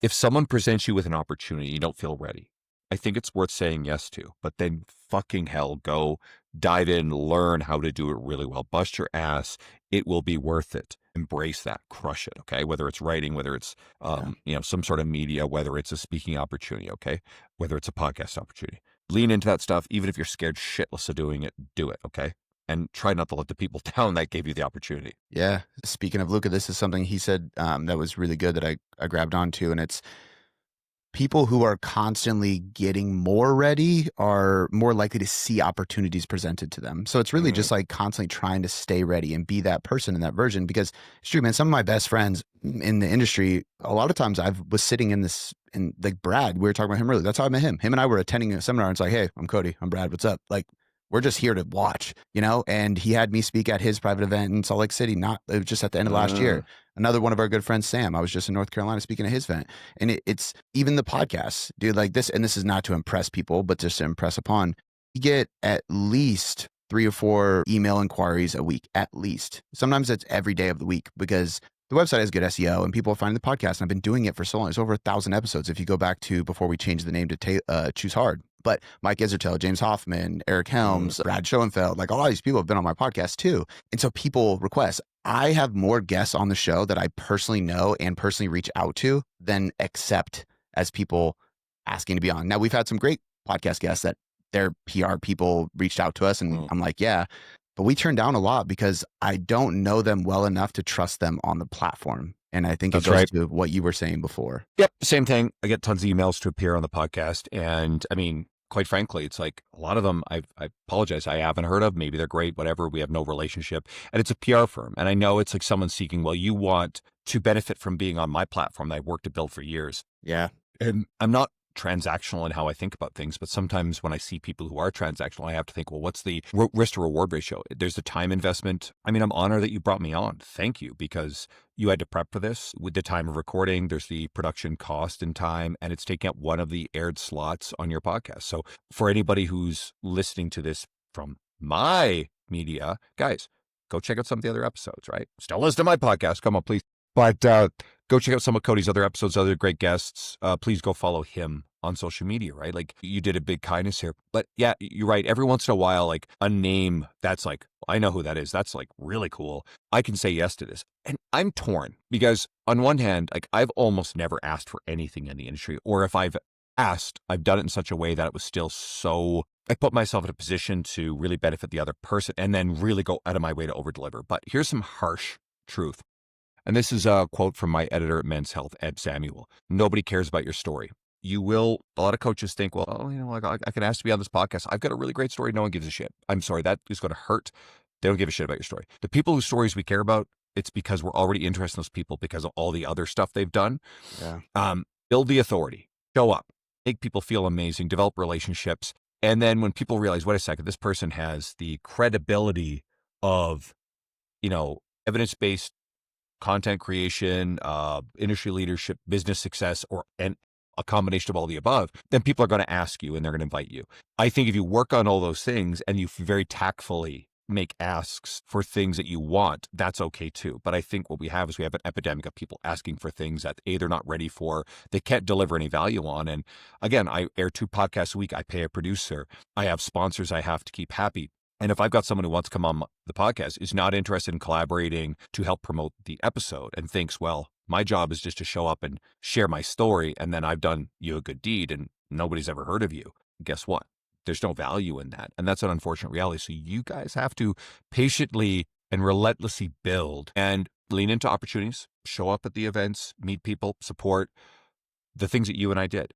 if someone presents you with an opportunity, you don't feel ready, I think it's worth saying yes to, but then fucking hell, go dive in, learn how to do it really well, bust your ass. It will be worth it. Embrace that, crush it. Okay. Whether it's writing, whether it's, Yeah. some sort of media, whether it's a speaking opportunity. Okay. Whether it's a podcast opportunity, lean into that stuff. Even if you're scared shitless of doing it, do it. Okay. And try not to let the people down that gave you the opportunity. Yeah. Speaking of Luca, this is something he said that was really good that I grabbed onto, and it's people who are constantly getting more ready are more likely to see opportunities presented to them. So it's really Mhm. just like constantly trying to stay ready and be that person in that version. Because it's true, man. Some of my best friends in the industry, a lot of times I was sitting in this, and like Brad, we were talking about him earlier. That's how I met him. Him and I were attending a seminar, and it's like, hey, I'm Cody. I'm Brad. What's up? Like, we're just here to watch, you know? And he had me speak at his private event in Salt Lake City. It was just at the end of last year. Another one of our good friends, Sam, I was just in North Carolina speaking at his event. And it's even the podcasts, dude, like this. And this is not to impress people, but just to impress upon. You get at least 3 or 4 email inquiries a week, at least. Sometimes it's every day of the week because the website has good SEO and people are finding the podcast. And I've been doing it for so long. It's over 1,000 episodes if you go back to before we changed the name to Choose Hard. But Mike Isertel, James Hoffman, Eric Helms, Brad Schoenfeld, like a lot of these people have been on my podcast too. And so people request. I have more guests on the show that I personally know and personally reach out to than accept as people asking to be on. Now, we've had some great podcast guests that their PR people reached out to us, and I'm like, yeah, but we turn down a lot because I don't know them well enough to trust them on the platform. And I think it That's goes right. to what you were saying before. Yep, same thing. I get tons of emails to appear on the podcast, and I mean, quite frankly, it's like a lot of them. I apologize, I haven't heard of. Maybe they're great, whatever. We have no relationship, and it's a PR firm, and I know it's like someone seeking. Well, you want to benefit from being on my platform that I've worked to build for years, Yeah. and I'm not transactional in how I think about things, but sometimes when I see people who are transactional, I have to think, well, what's the risk to reward ratio? There's the time investment. I mean, I'm honored that you brought me on. Thank you, because you had to prep for this with the time of recording. There's the production cost and time, and it's taking up one of the aired slots on your podcast. So for anybody who's listening to this from my media, guys, go check out some of the other episodes, right? Still listen to my podcast. Come on, please. But go check out some of Cody's other episodes, other great guests. Please go follow him on social media, right? Like, you did a big kindness here. But yeah, you're right. Every once in a while, like a name that's like, I know who that is. That's like really cool. I can say yes to this. And I'm torn because on one hand, like I've almost never asked for anything in the industry, or if I've asked, I've done it in such a way that it was still so, I put myself in a position to really benefit the other person and then really go out of my way to over deliver. But here's some harsh truth. And this is a quote from my editor at Men's Health, Ed Samuel. Nobody cares about your story. A lot of coaches think, well, oh, like I can ask to be on this podcast. I've got a really great story. No one gives a shit. I'm sorry. That is going to hurt. They don't give a shit about your story. The people whose stories we care about, it's because we're already interested in those people because of all the other stuff they've done. Yeah. Build the authority, show up, make people feel amazing, develop relationships. And then when people realize, wait a second, this person has the credibility of, evidence-based content creation, industry leadership, business success, and a combination of all the above, then people are going to ask you and they're going to invite you. I think if you work on all those things and you very tactfully make asks for things that you want, that's okay too. But I think what we have is we have an epidemic of people asking for things that they're not ready for, they can't deliver any value on. And again, I air 2 podcasts a week. I pay a producer. I have sponsors I have to keep happy. And if I've got someone who wants to come on the podcast, is not interested in collaborating to help promote the episode and thinks, well, my job is just to show up and share my story, and then I've done you a good deed and nobody's ever heard of you. Guess what? There's no value in that. And that's an unfortunate reality. So you guys have to patiently and relentlessly build and lean into opportunities, show up at the events, meet people, support the things that you and I did.